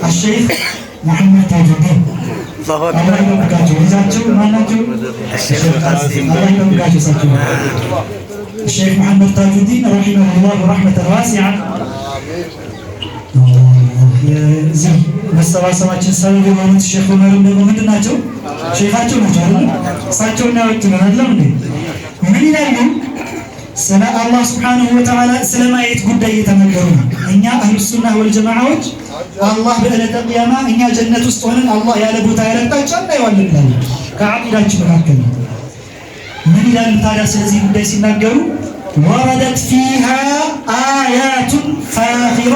الشيخ محمد تاج الدين الله يبارك فيك ماناجو الشيخ قاسم الله يبارك فيك الشيخ محمد تاج الدين رحمه الله رحمة واسعة زي መሰባሰባችን ሰበብ የሆኑት ሼክ ዑመርም ደግሞ ምንድን ናቸው? ሼኻቸው ናቸው አይደል? እሳቸውና ያወጡልን አይደለም እንዴ? ምን ይላሉ? ስለ አላህ ሱብሓነሁ ወተዓላ ስለ ማየት ጉዳይ እየተነገሩ ነው። እኛ አህሉ ሱና ወል ጀማዓዎች አላህ በዕለተ ቂያማ እኛ ጀነት ውስጥ ሆነን አላህ ያለ ቦታ ያለ አቅጣጫ እናየዋለን ይላሉ። ከዐቂዳችን መካከል ምን ይላሉ ታዲያ ስለዚህ ጉዳይ ሲናገሩ? ወረደት ፊሃ አያቱን ፋኺራ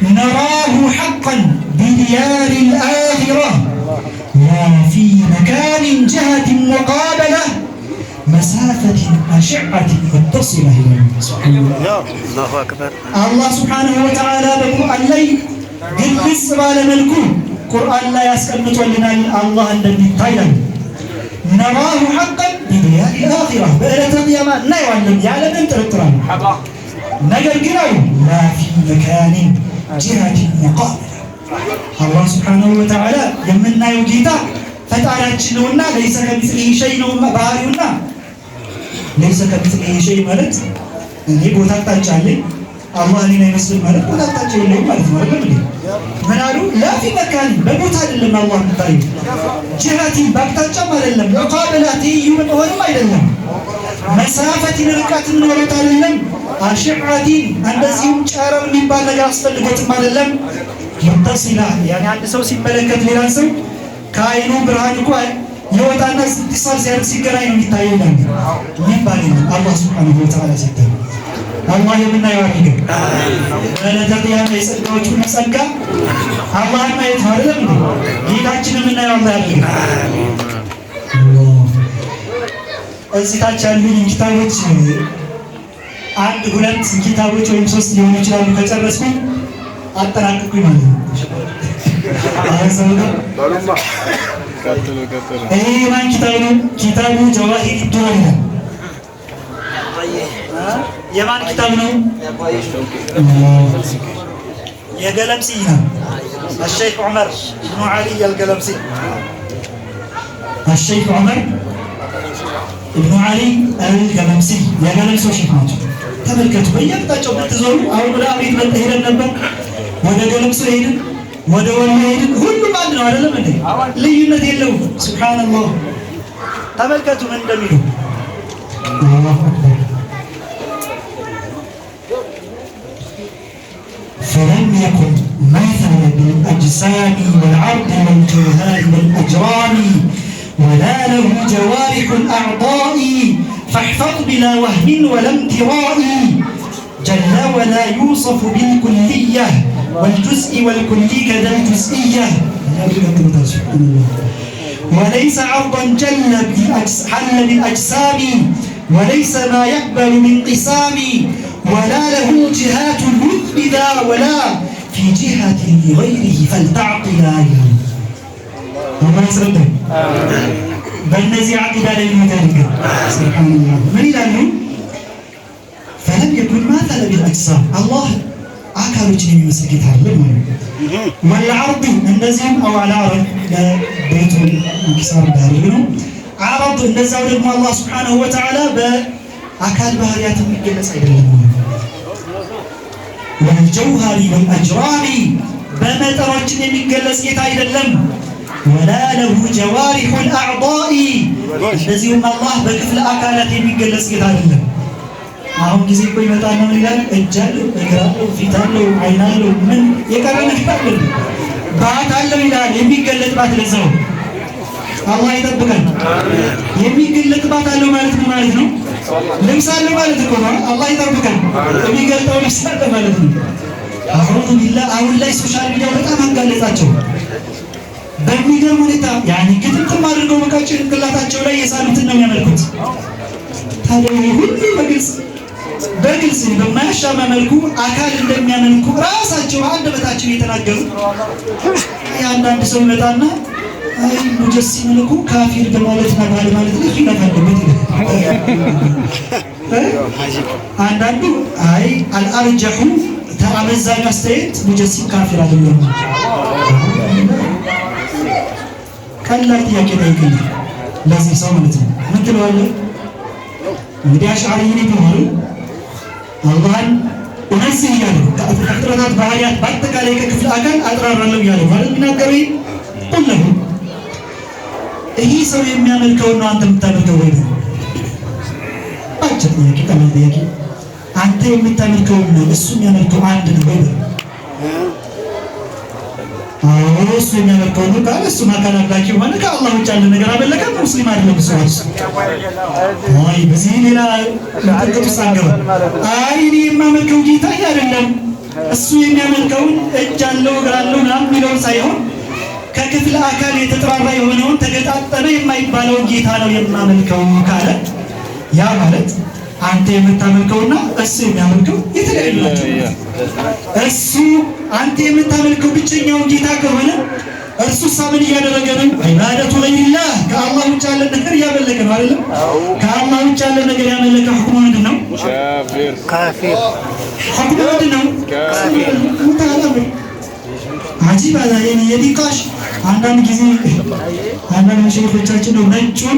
نراه حقا بديار الآخرة لا في مكان جهة مقابلة مسافة أشعة متصلة إلى الله أكبر الله سبحانه وتعالى بقرآن لي قلس على ملكه قرآن لا يسكنت ولنا الله الذي تايلن نراه حقا بديار الآخرة بألة القيامة لا يعلم يعلم أنت التران نجر قلوا لا في مكان جهة مقابلة الله سبحانه وتعالى يمنا يوجيتا فتعالى ليس كمثله شيء باريونا ليس كمثله شيء مالت اللي بوتات تاجالي الله لنا يمثل مالت بوتات تاجالي مالت من قالوا لا في مكان ببوتات لما الله مطيب جهة باكتاجا مالت مقابلة يوم أولم أيضا مسافة ركعة النورة للم أشعة እንደዚሁም ጨረር የሚባል ነገር አስፈልጎትም አይደለም متصلة يعني አንድ ሰው ሲመለከት ሌላን ሰው ከአይኑ ብርሃን እኮ ይወጣና ሲሳል ሲያርስ ሲገናኝ ነው የሚታየው ማለት የሚባል ነው። አላህ ሱብሓነሁ ወተዓላ ሲታይ አላህ የምናየው አድርገን ለተቂያማ የጸጋዎቹ ጸጋ አላህን ማየት ነው አይደለም እንዴ? ጌታችንን የምናየው አላህ ያድርገን። እዚህ ታች ያሉ ኪታቦች አንድ ሁለት ኪታቦች ወይም ሶስት ሊሆኑ ይችላሉ። ከጨረስኩ አጠናቅቁኝ ማለት ነው። ይሄ ማን ኪታብ ነው? ኪታቡ ጀዋሂር ዱራር ነው። የማን ኪታብ ነው? የገለምሲ ነው። الشيخ عمر بن علي القلمسي الشيخ عمر بن علي القلمسي የገለምሲ ሼክ ናቸው። ተመልከቱ በየአቅጣጫው ብትዞሩ አሁን ወደ አብሪት ሄደን ነበር፣ ወደ ገለምሶ ሄድን፣ ወደ ወሎ ሄድን። ሁሉም አንድ ነው አይደለም እንዴ? ልዩነት የለውም። ሱብሃንአላህ ተመልከቱ ምን እንደሚሉ فلم يكن مثلا بالأجسام والعرض والجوهر والأجرام ولا له جوارح الأعضاء فاحفظ بلا وهم ولا امتراء جل ولا يوصف بالكلية والجزء والكلي كذا الجزئية وليس عرضا حل بالأجسام وليس ما يقبل من قسام ولا له جهات المثبتة ولا في جهة لغيره فلتعقلا وما يسرده በእነዚህ አቂዳ ላይ የሚደረግ ሱብሃንአላህ ምን ይላሉ? فلم يكن مثلا بالأجسام الله አካሎችን የሚመስል ጌታ አይደለም ማለት ነው። والعرض እንደዚህም أو على عرض ለቤቱ እንኪሳር ዳርግ ነው። عرض እንደዛው ደግሞ አላህ ሱብሓነሁ ወተዓላ በአካል ባህሪያት የሚገለጽ አይደለም ማለት ነው። والجوهر والأجرام በመጠኖችን የሚገለጽ ጌታ አይደለም። ولا له جوارح الأعضاء እንደዚሁም አላህ በክፍለ አካላት የሚገለጽ ጌታ አይደለም። አሁን ጊዜ እኮ ይመጣና ምን ይላል? እጅ አለው፣ እግር አለው፣ ፊት አለው፣ አይን አለው፣ ምን የቀረ ነገር አለ? ባት አለው ይላል። የሚገለጥ ባት ለዛው አላህ ይጠብቀን። የሚገለጥ ባት አለው ማለት ነው ማለት ነው። ልብስ አለው ማለት እኮ ነው። አላህ ይጠብቀን። የሚገልጠው ልብስ አለ ማለት ነው። አሁን ቢላህ አሁን ላይ ሶሻል ሚዲያ በጣም አጋለጣቸው። በሚገርም ሁኔታ ያኒ ግጥም አድርገው በቃ ጭንቅላታቸው ላይ የሳሉትን ነው የሚያመልኩት። ታዲያ ሁሉ በግልጽ በማያሻማ መልኩ አካል እንደሚያመልኩ ራሳቸው አንደበታቸው እየተናገሩ አንዳንድ ሰው ይመጣና አይ ሙጀሲም መልኩ ካፊር በማለትና ባለማለት ነው ይናገሩበት ይላል። አንዳንዱ አይ አልአርጀሁ ከአመዛኙ አስተያየት ሙጀሲም ካፊር አይደለም። ቀላል ጥያቄ ጠይቀኝ ለዚህ ሰው ማለት ነው። ምን ትለዋለህ? እንግዲህ አሽዓሪይን የተማሩ አላህን እነዚህ እያሉ ከፍጥረታት ባህሪያት በአጠቃላይ ከክፍለ አካል አጥራራለሁ እያሉ ማለት የሚናገሩ ሁሉ ይህ ሰው የሚያመልከውን ነው አንተ የምታመልከው ወይ ነው? አጭር ጥያቄ፣ ቀላል ጥያቄ። አንተ የምታመልከውን ነው እሱ የሚያመልከው አንድ ነው ወይ ነው? አዎ እሱ የሚያመልከው ነው ካለ እሱ ማካል አምላኪ ሆነ ከአላህ ውጭ ያለ ነገር አመለከ ሙስሊም አይደለም እሱ ራሱ። አይ በዚህ ሌላ ለጥቅም ሳገባ አይ እኔ የማመልከው ጌታ አይደለም እሱ የሚያመልከውን እጅ አለው እግር አለው ምናምን የሚለውን ሳይሆን ከክፍለ አካል የተጠራራ የሆነውን ተገጣጠመ የማይባለውን ጌታ ነው የማመልከው ካለ ያ ማለት አንተ የምታመልከውና እሱ የሚያመልከው የተለያዩ ናቸው። እሱ አንተ የምታመልከው ብቸኛውን ጌታ ከሆነ እርሱ ሳምን እያደረገ ነው? ዒባደቱ ለላህ ከአላህ ውጭ ያለ ነገር እያመለከ ነው አይደለም? ከአላህ ውጭ ያለ ነገር ያመለከ ሁክሙ ምንድን ነው? ካፊር። ሁክሙ ምንድን ነው? ካፊር። አጂብ አላ የዲቃሽ አንዳንድ ጊዜ አንዳንድ ሸይኾቻችን ነው ነጩን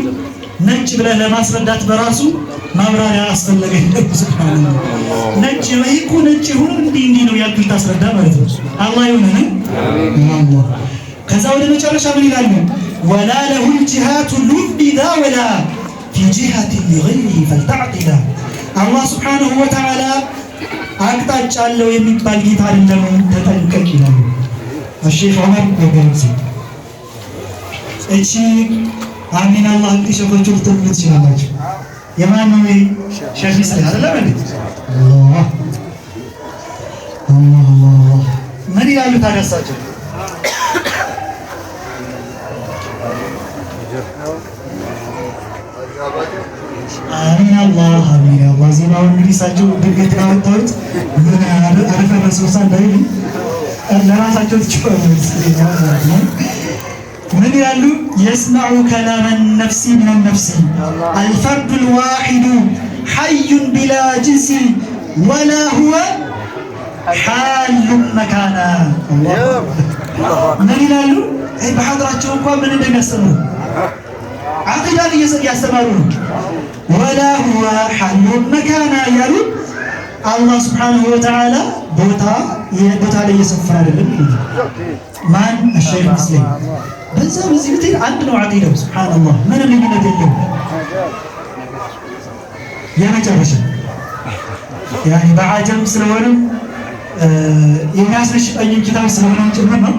ነጭ ብለህ ለማስረዳት በራሱ ማብራሪያ አስፈለገ። ሱብሃንአላህ ነጭ ወይኩ ነጭ ይሁን እንዲህ ነው ያልኩ ታስረዳ ማለት ነው። አላህ ይሁን አላህ። ከዛ ወደ መጨረሻ ምን ይላል? ወላ ለሁ الجهات الذا ولا في جهة لغيره فلتعقل አላህ ሱብሃነሁ ወተዓላ አቅጣጫ አለው የሚባል ጌታ አይደለም፣ ተጠንቀቅ ይላል الشيخ عمر በገርሲ እቺ አሚን አላህ ሸኾቹ ልትሉ ትችላላችሁ። የማን ነው? ሼህ ሚስሪ አይደለም እንዴ? አላህ ምን ይላሉ ታዲያ እሳቸው? አሚን አላህ ዜናውን እንግዲህ እሳቸው ድንገት ካወጣሁት ምን አረፈረሰው ሳንዳይ ለራሳቸው ትችላሉ። ምን ይላሉ? የስመዑ ከላመ ነፍሲ ምን ነፍሲ አልፈርዱ ልዋሒዱ ሐዩን ቢላ ጅንሲ ወላ ሁወ ሓሉን መካና። ምን ይላሉ? በሐድራቸው እንኳን ምን እንደሚያስተምሩ ዓቂዳን እያስተማሩ ነው። ወላ ሁወ ሓሉን መካና እያሉ አላህ ስብሓነሁ ወተዓላ ቦታ ላይ እየሰፈረ አይደለም። ማን አሸይኽ ሙስሊም በዛ በዚህ ብትል አንድ ነው ዓቂዳው። ሱብሃንአላህ ምንም ልዩነት የለውም። የመጨረሻ ያኔ በአጀም ስለሆነ የሚያስነሽጠኝ ኪታብ ስለሆነ ጭምር ነው።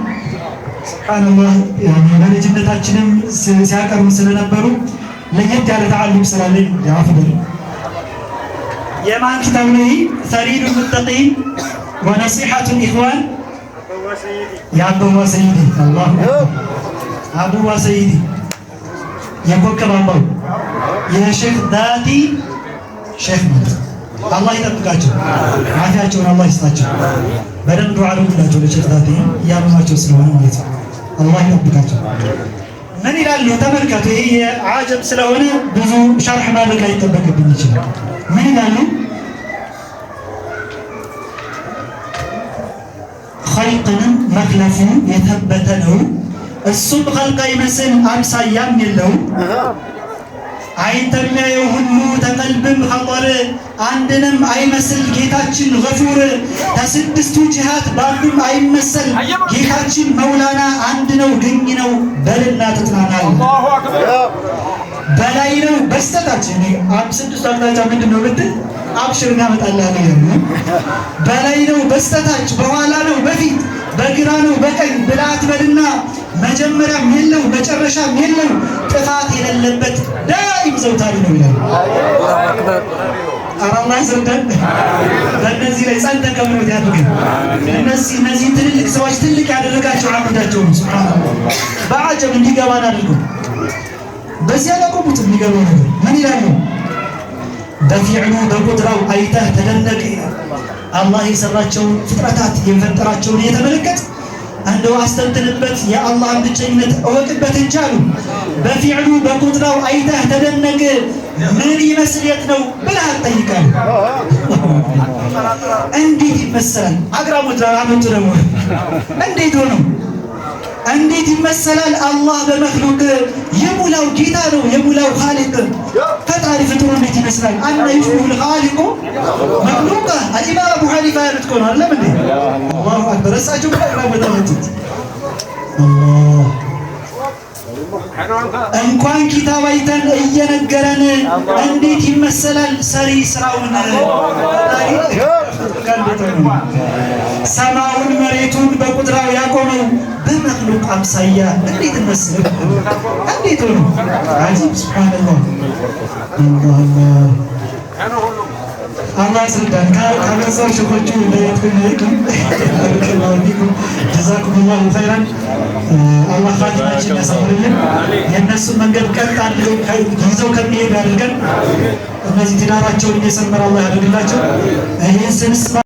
ሱብሃንአላህ ያኔ በልጅነታችንም ሲያቀርቡ ስለነበሩ ለየት ያለ ተዓሉም ስላለኝ ያፈደሉ የማን ኪታብ ነው? ሰሪዱል ሙተቂን ወነሲሐቱል ኢኽዋን የአበዋ ሰይዲ አላህ አበዋ ሰይዲ የኮከብ አምባው የሼክ ዳቲ ሼክ ማለት አላህ ይጠብቃቸው፣ አፊያቸውን አላህ ይስጣቸው። በደንብ ዱዓ አድርጉላቸው ለሼክ ዳቲ እያመማቸው ስለሆነ ማለት ነው። አላህ ይጠብቃቸው። ምን ይላሉ? ተመልከቱ። ይሄ የዓጀብ ስለሆነ ብዙ ሸርሕ ማድረግ ላይጠበቅብኝ ይችላል። ምን ይላሉ? ኸልቅንም መክለፉ የተበተ ነው። እሱም ኸልቅ አይመስል አምሳያም የለው። አይን የሚያየው ሁሉ ተቀልብም ኸጠር አንድንም አይመስል ጌታችን ገፉር። ከስድስቱ ጅሃት በአንዱም አይመሰል ጌታችን መውላና አንድ ነው ግኝ ነው በልና ትጥናናል። በላይ ነው በስተታች ስድስቱ አቅጣጫ ምንድን ነው ብትል አብሽር እናመጣልህ ነው። በላይ ነው በስተታች በኋላ ነው በፊት በግራ ነው በቀኝ ብላ አትበልና መጀመሪያም የለው መጨረሻም የለው ጥፋት የሌለበት ዳኢም ዘውታሪ ነው ይላል። አላህ ዘንደን በእነዚህ ላይ ጸንተን ከምኖት ያድርገን። እነዚህ ትልልቅ ሰዎች ትልቅ ያደረጋቸው ዓቂዳቸው ነው። ሱብሃንአላህ በአጀብ እንዲገባን አድርጎ በዚህ ያለቆሙት የሚገባው ነገር ምን ይላሉ? በፊዕሉ በቁድራው አይተህ ተደነቅ። አላህ የሰራቸውን ፍጥረታት የፈጠራቸውን የተመለከት እንደው አስተንትንበት የአላህን ብቸኝነት እወቅበት እንጂ አሉ በፊዕሉ በቁጥራው አይተህ ተደነቅ ምን ይመስል የት ነው ብለህ አትጠይቀህ። እንዴት ይመሰላል አግራሞት አመጡ ደግሞ እንዴት ሆኖ እንዴት ይመሰላል አላህ በመክሉቅ የሙላው ጌታ ነው የሙላው ኻሊቅ ፈጣሪ ፍጡር እንዴት ይመስላል አነ ይሽቡል ኻሊቁ መክሉቃ ኢማም አቡ ሐኒፋ ያሉት እኮ ነው አይደለም እንዴ አላሁ አክበር እሳቸው አግራሞት አመጡት እንኳን ኪታብ አይተን እየነገረን እንዴት ይመሰላል ሰሪ ስራውን ሰማውን መሬቱን በቁጥራው ያቆመው በመክሉቅ አምሳያ እንዴት ይመስል እንዴት ነው አጂብ ሱብሃንአላህ አላህ ይስደን ካለሰው ሸኮቹ ለየትኩም ጀዛኩሙላሁ ኸይራን አላህ ኻቲማችን ያሳምርልን የነሱ መንገድ ቀጥ አድርገው ይዘው ከሚሄዱ አድርገን እነዚህ ትዳራቸውን እየሰመረ አላህ ያደርግላቸው ይህን ስንስማ